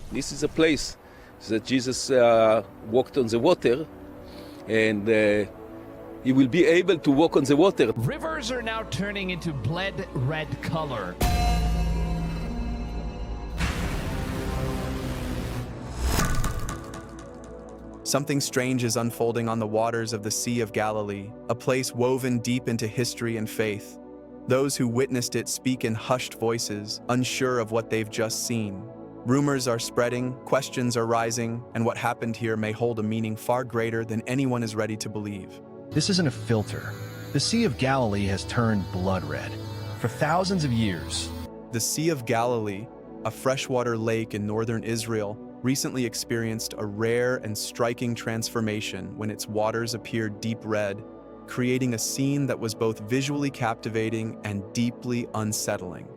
This is a place that Jesus walked on the water, and he will be able to walk on the water. Rivers are now turning into blood red color. Something strange is unfolding on the waters of the Sea of Galilee, a place woven deep into history and faith. Those who witnessed it speak in hushed voices, unsure of what they've just seen. Rumors are spreading, questions are rising, and what happened here may hold a meaning far greater than anyone is ready to believe. This isn't a filter. The Sea of Galilee has turned blood red. For thousands of years, The Sea of Galilee, a freshwater lake in northern Israel, recently experienced a rare and striking transformation when its waters appeared deep red, creating a scene that was both visually captivating and deeply unsettling.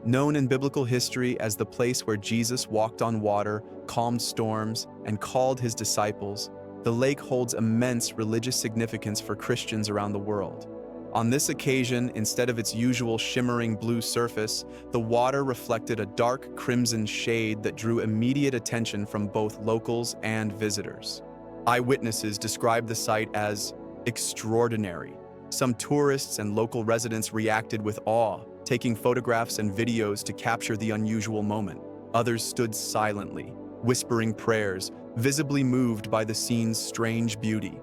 Known in biblical history as the place where Jesus walked on water, calmed storms, and called his disciples, the lake holds immense religious significance for Christians around the world. On this occasion, instead of its usual shimmering blue surface, the water reflected a dark crimson shade that drew immediate attention from both locals and visitors. Eyewitnesses described the sight as extraordinary. Some tourists and local residents reacted with awe, taking photographs and videos to capture the unusual moment. Others stood silently, whispering prayers, visibly moved by the scene's strange beauty.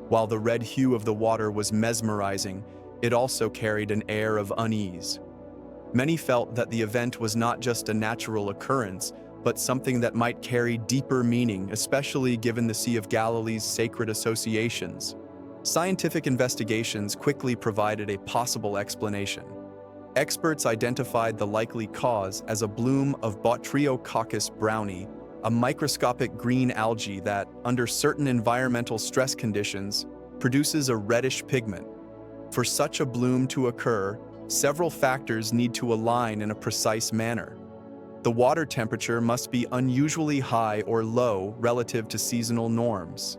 While the red hue of the water was mesmerizing, it also carried an air of unease. Many felt that the event was not just a natural occurrence, but something that might carry deeper meaning, especially given the Sea of Galilee's sacred associations. Scientific investigations quickly provided a possible explanation. Experts identified the likely cause as a bloom of Botryococcus brownie, a microscopic green algae that, under certain environmental stress conditions, produces a reddish pigment. For such a bloom to occur, several factors need to align in a precise manner. The water temperature must be unusually high or low relative to seasonal norms.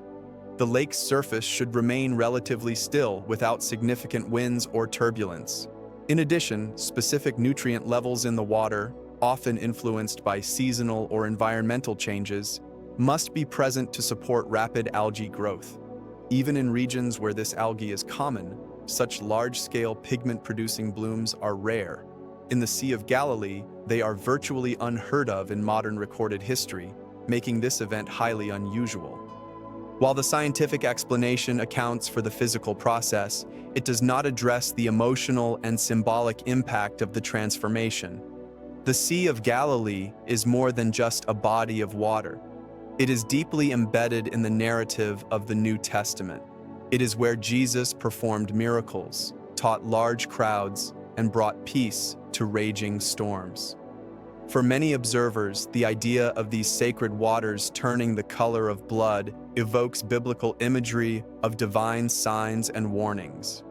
The lake's surface should remain relatively still without significant winds or turbulence. In addition, specific nutrient levels in the water, often influenced by seasonal or environmental changes, must be present to support rapid algae growth. Even in regions where this algae is common, such large-scale pigment-producing blooms are rare. In the Sea of Galilee, they are virtually unheard of in modern recorded history, making this event highly unusual. While the scientific explanation accounts for the physical process, it does not address the emotional and symbolic impact of the transformation. The Sea of Galilee is more than just a body of water. It is deeply embedded in the narrative of the New Testament. It is where Jesus performed miracles, taught large crowds, and brought peace to raging storms. For many observers, the idea of these sacred waters turning the color of blood evokes biblical imagery of divine signs and warnings.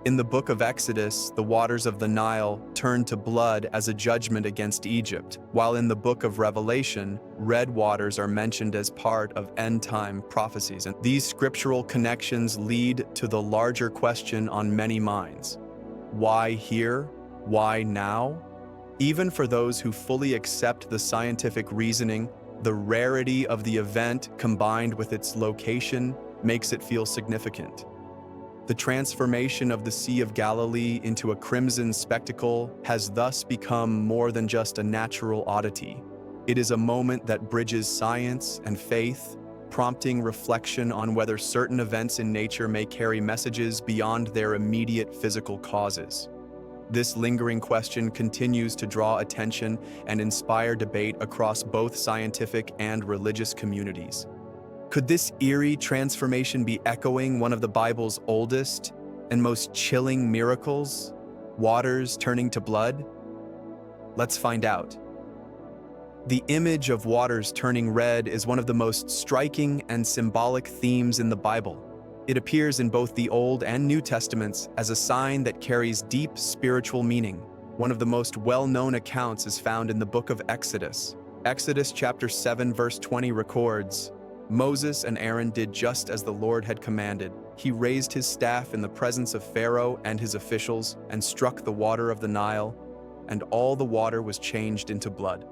In the book of Exodus, the waters of the Nile turned to blood as a judgment against Egypt, while in the book of Revelation, red waters are mentioned as part of end-time prophecies. And these scriptural connections lead to the larger question on many minds. Why here? Why now? Even for those who fully accept the scientific reasoning, the rarity of the event combined with its location makes it feel significant. The transformation of the Sea of Galilee into a crimson spectacle has thus become more than just a natural oddity. It is a moment that bridges science and faith, prompting reflection on whether certain events in nature may carry messages beyond their immediate physical causes. This lingering question continues to draw attention and inspire debate across both scientific and religious communities. Could this eerie transformation be echoing one of the Bible's oldest and most chilling miracles, waters turning to blood? Let's find out. The image of waters turning red is one of the most striking and symbolic themes in the Bible. It appears in both the Old and New Testaments as a sign that carries deep spiritual meaning. One of the most well-known accounts is found in the book of Exodus. Exodus chapter 7 verse 20 records, "Moses and Aaron did just as the Lord had commanded. He raised his staff in the presence of Pharaoh and his officials and struck the water of the Nile, and all the water was changed into blood."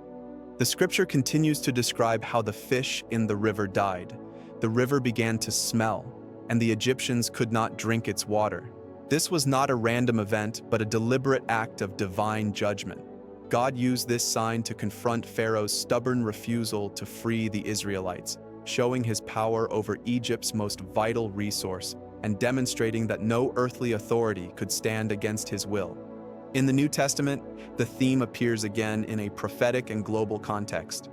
The scripture continues to describe how the fish in the river died. The river began to smell, and the Egyptians could not drink its water. This was not a random event, but a deliberate act of divine judgment. God used this sign to confront Pharaoh's stubborn refusal to free the Israelites, showing his power over Egypt's most vital resource and demonstrating that no earthly authority could stand against his will. In the New Testament, the theme appears again in a prophetic and global context.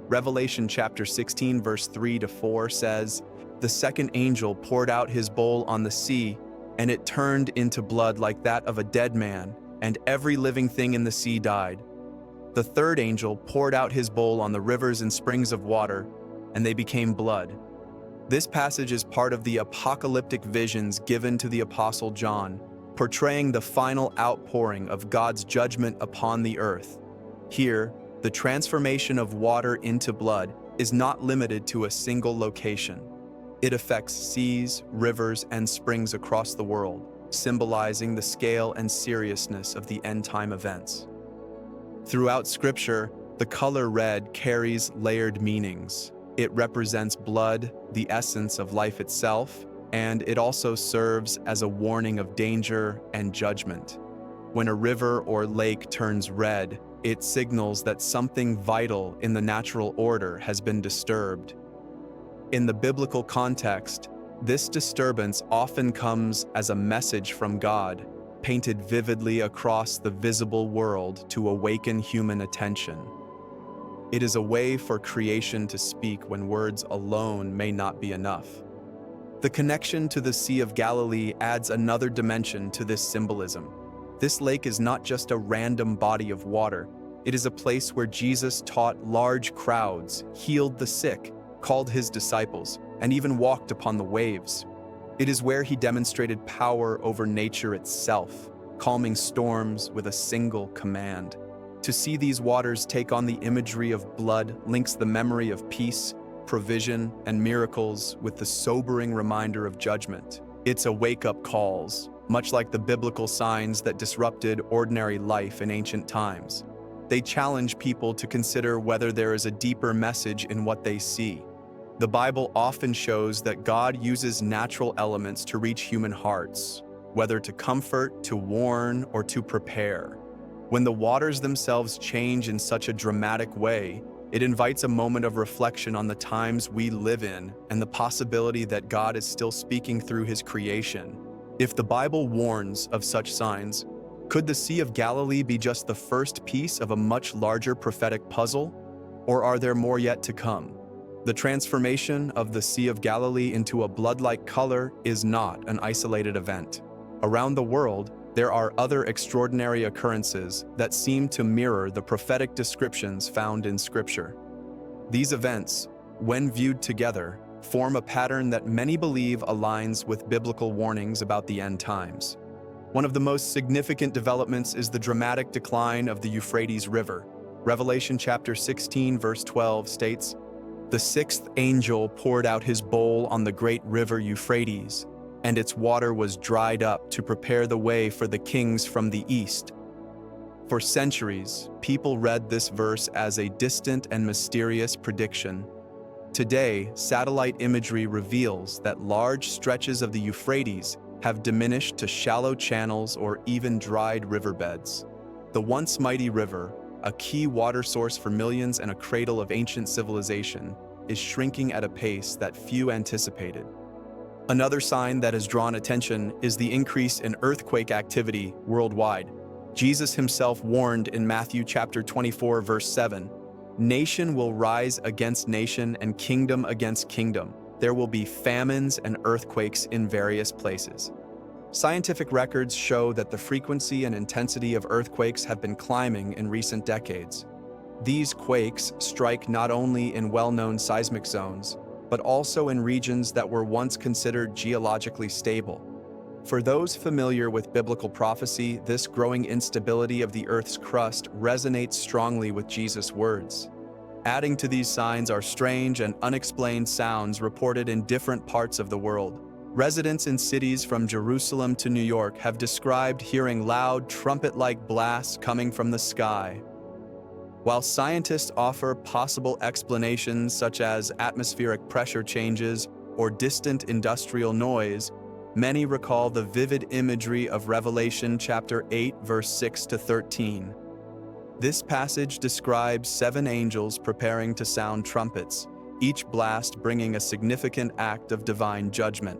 Revelation chapter 16 verse 3-4 says, "The second angel poured out his bowl on the sea, and it turned into blood like that of a dead man, and every living thing in the sea died. The third angel poured out his bowl on the rivers and springs of water, and they became blood." This passage is part of the apocalyptic visions given to the Apostle John, portraying the final outpouring of God's judgment upon the earth. Here, the transformation of water into blood is not limited to a single location. It affects seas, rivers, and springs across the world, symbolizing the scale and seriousness of the end-time events. Throughout Scripture, the color red carries layered meanings. It represents blood, the essence of life itself, and it also serves as a warning of danger and judgment. When a river or lake turns red, it signals that something vital in the natural order has been disturbed. In the biblical context, this disturbance often comes as a message from God, painted vividly across the visible world to awaken human attention. It is a way for creation to speak when words alone may not be enough. The connection to the Sea of Galilee adds another dimension to this symbolism. This lake is not just a random body of water. It is a place where Jesus taught large crowds, healed the sick, called his disciples, and even walked upon the waves. It is where he demonstrated power over nature itself, calming storms with a single command. To see these waters take on the imagery of blood links the memory of peace, provision, and miracles with the sobering reminder of judgment. It's a wake-up calls, much like the biblical signs that disrupted ordinary life in ancient times. They challenge people to consider whether there is a deeper message in what they see. The Bible often shows that God uses natural elements to reach human hearts, whether to comfort, to warn, or to prepare. When the waters themselves change in such a dramatic way, it invites a moment of reflection on the times we live in and the possibility that God is still speaking through his creation. If the Bible warns of such signs, could the Sea of Galilee be just the first piece of a much larger prophetic puzzle? Or are there more yet to come? The transformation of the Sea of Galilee into a blood-like color is not an isolated event. Around the world, there are other extraordinary occurrences that seem to mirror the prophetic descriptions found in Scripture. These events, when viewed together, form a pattern that many believe aligns with biblical warnings about the end times. One of the most significant developments is the dramatic decline of the Euphrates River. Revelation chapter 16 verse 12 states, "The sixth angel poured out his bowl on the great river Euphrates, and its water was dried up to prepare the way for the kings from the east." For centuries, people read this verse as a distant and mysterious prediction. Today, satellite imagery reveals that large stretches of the Euphrates have diminished to shallow channels or even dried riverbeds. The once mighty river, a key water source for millions and a cradle of ancient civilization, is shrinking at a pace that few anticipated. Another sign that has drawn attention is the increase in earthquake activity worldwide. Jesus himself warned in Matthew chapter 24 verse 7, "Nation will rise against nation and kingdom against kingdom. There will be famines and earthquakes in various places." Scientific records show that the frequency and intensity of earthquakes have been climbing in recent decades. These quakes strike not only in well-known seismic zones, but also in regions that were once considered geologically stable. For those familiar with biblical prophecy, this growing instability of the Earth's crust resonates strongly with Jesus' words. Adding to these signs are strange and unexplained sounds reported in different parts of the world. Residents in cities from Jerusalem to New York have described hearing loud trumpet-like blasts coming from the sky. While scientists offer possible explanations such as atmospheric pressure changes or distant industrial noise, many recall the vivid imagery of Revelation chapter 8, verse 6 to 13. This passage describes 7 angels preparing to sound trumpets, each blast bringing a significant act of divine judgment.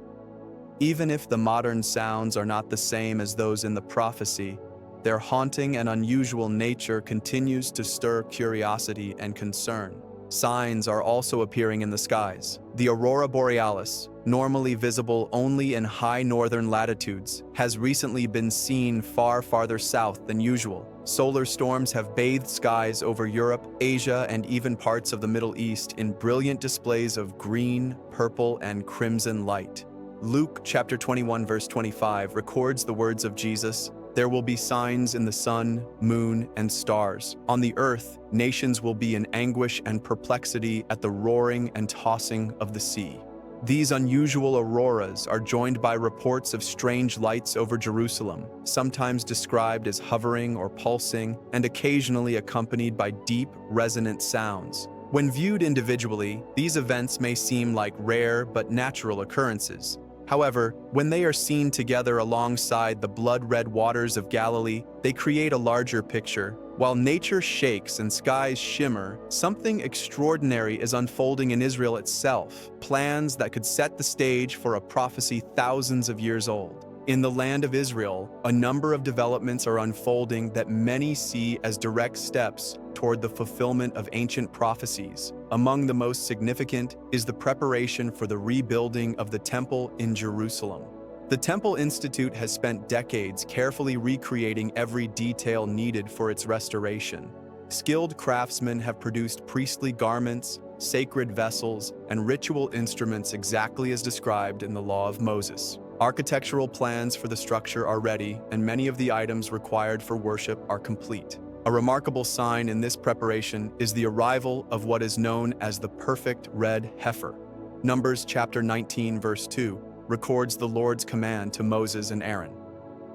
Even if the modern sounds are not the same as those in the prophecy, their haunting and unusual nature continues to stir curiosity and concern. Signs are also appearing in the skies. The aurora borealis, normally visible only in high northern latitudes, has recently been seen far farther south than usual. Solar storms have bathed skies over Europe, Asia, and even parts of the Middle East in brilliant displays of green, purple, and crimson light. Luke chapter 21 verse 25 records the words of Jesus, "There will be signs in the sun, moon, and stars. On the earth, nations will be in anguish and perplexity at the roaring and tossing of the sea." These unusual auroras are joined by reports of strange lights over Jerusalem, sometimes described as hovering or pulsing, and occasionally accompanied by deep, resonant sounds. When viewed individually, these events may seem like rare but natural occurrences. However, when they are seen together alongside the blood-red waters of Galilee, they create a larger picture. While nature shakes and skies shimmer, something extraordinary is unfolding in Israel itself, plans that could set the stage for a prophecy thousands of years old. In the land of Israel, a number of developments are unfolding that many see as direct steps toward the fulfillment of ancient prophecies. Among the most significant is the preparation for the rebuilding of the temple in Jerusalem. The Temple Institute has spent decades carefully recreating every detail needed for its restoration. Skilled craftsmen have produced priestly garments, sacred vessels, and ritual instruments exactly as described in the Law of Moses. Architectural plans for the structure are ready, and many of the items required for worship are complete. A remarkable sign in this preparation is the arrival of what is known as the perfect red heifer. Numbers chapter 19 verse 2 records the Lord's command to Moses and Aaron.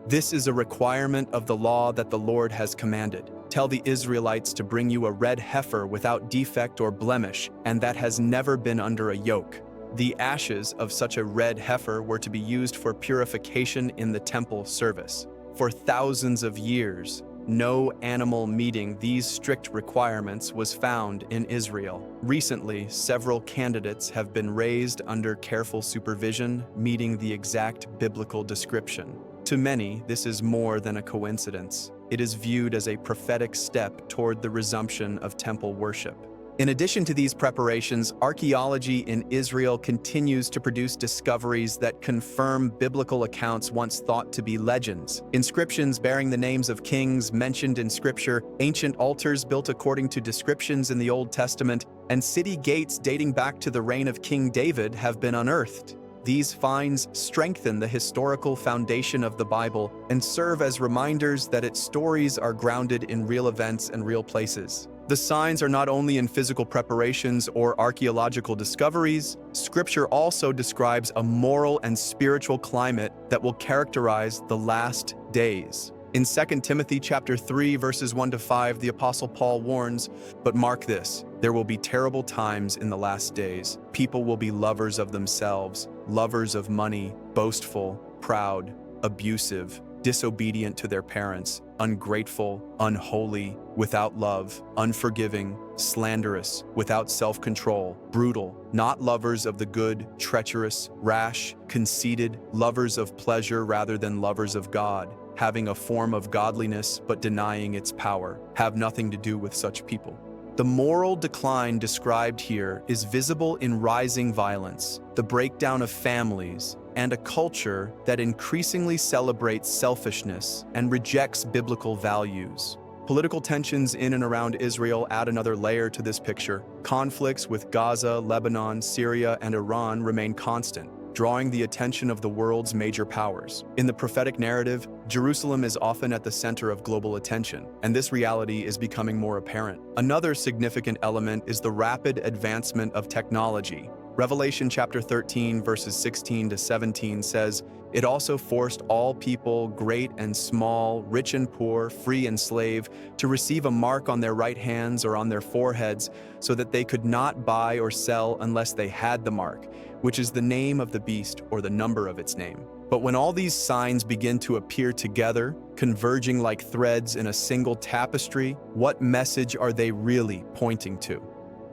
"This is a requirement of the law that the Lord has commanded. Tell the Israelites to bring you a red heifer without defect or blemish, and that has never been under a yoke." The ashes of such a red heifer were to be used for purification in the temple service. For thousands of years, no animal meeting these strict requirements was found in Israel. Recently, several candidates have been raised under careful supervision, meeting the exact biblical description. To many, this is more than a coincidence. It is viewed as a prophetic step toward the resumption of temple worship. In addition to these preparations, archaeology in Israel continues to produce discoveries that confirm biblical accounts once thought to be legends. Inscriptions bearing the names of kings mentioned in Scripture, ancient altars built according to descriptions in the Old Testament, and city gates dating back to the reign of King David have been unearthed. These finds strengthen the historical foundation of the Bible and serve as reminders that its stories are grounded in real events and real places. The signs are not only in physical preparations or archaeological discoveries. Scripture also describes a moral and spiritual climate that will characterize the last days. In 2 Timothy chapter 3, verses 1 to 5, the Apostle Paul warns, "But mark this, there will be terrible times in the last days. People will be lovers of themselves, lovers of money, boastful, proud, abusive, disobedient to their parents, ungrateful, unholy, without love, unforgiving, slanderous, without self-control, brutal, not lovers of the good, treacherous, rash, conceited, lovers of pleasure rather than lovers of God, having a form of godliness but denying its power. Have nothing to do with such people." The moral decline described here is visible in rising violence, the breakdown of families, and a culture that increasingly celebrates selfishness and rejects biblical values. Political tensions in and around Israel add another layer to this picture. Conflicts with Gaza, Lebanon, Syria, and Iran remain constant, drawing the attention of the world's major powers. In the prophetic narrative, Jerusalem is often at the center of global attention, and this reality is becoming more apparent. Another significant element is the rapid advancement of technology. Revelation chapter 13, verses 16 to 17 says, "It also forced all people, great and small, rich and poor, free and slave, to receive a mark on their right hands or on their foreheads, so that they could not buy or sell unless they had the mark, which is the name of the beast or the number of its name." But when all these signs begin to appear together, converging like threads in a single tapestry, what message are they really pointing to?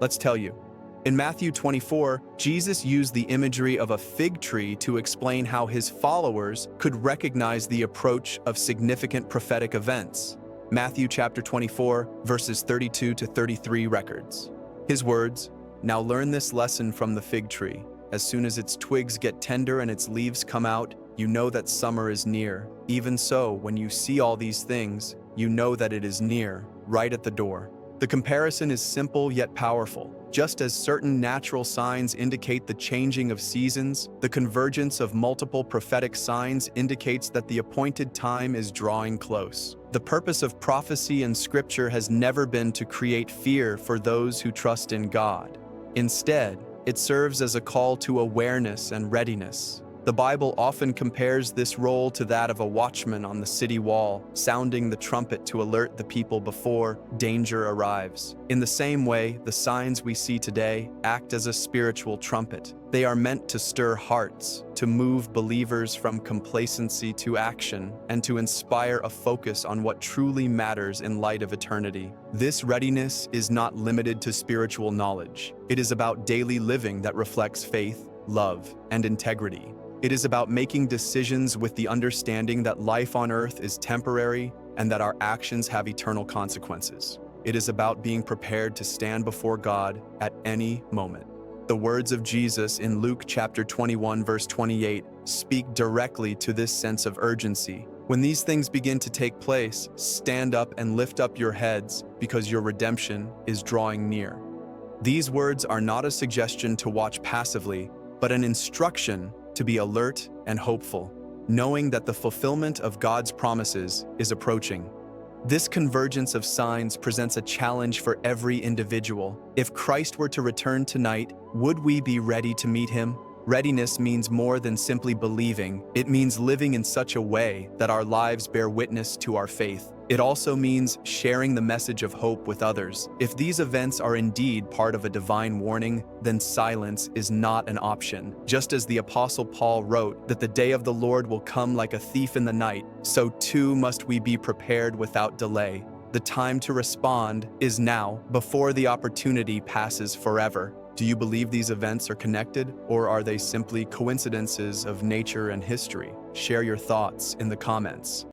Let's tell you. In Matthew 24, Jesus used the imagery of a fig tree to explain how his followers could recognize the approach of significant prophetic events. Matthew chapter 24, verses 32 to 33 records. His words, "Now learn this lesson from the fig tree. As soon as its twigs get tender and its leaves come out, you know that summer is near. Even so, when you see all these things, you know that it is near, right at the door." The comparison is simple yet powerful. Just as certain natural signs indicate the changing of seasons, the convergence of multiple prophetic signs indicates that the appointed time is drawing close. The purpose of prophecy and scripture has never been to create fear for those who trust in God. Instead, it serves as a call to awareness and readiness. The Bible often compares this role to that of a watchman on the city wall, sounding the trumpet to alert the people before danger arrives. In the same way, the signs we see today act as a spiritual trumpet. They are meant to stir hearts, to move believers from complacency to action, and to inspire a focus on what truly matters in light of eternity. This readiness is not limited to spiritual knowledge. It is about daily living that reflects faith, love, and integrity. It is about making decisions with the understanding that life on earth is temporary and that our actions have eternal consequences. It is about being prepared to stand before God at any moment. The words of Jesus in Luke chapter 21, verse 28 speak directly to this sense of urgency. When these things begin to take place, stand up and lift up your heads, because your redemption is drawing near. These words are not a suggestion to watch passively, but an instruction to be alert and hopeful, knowing that the fulfillment of God's promises is approaching. This convergence of signs presents a challenge for every individual. If Christ were to return tonight, would we be ready to meet him? Readiness means more than simply believing. It means living in such a way that our lives bear witness to our faith. It also means sharing the message of hope with others. If these events are indeed part of a divine warning, then silence is not an option. Just as the Apostle Paul wrote that the day of the Lord will come like a thief in the night, so too must we be prepared without delay. The time to respond is now, before the opportunity passes forever. Do you believe these events are connected, or are they simply coincidences of nature and history? Share your thoughts in the comments.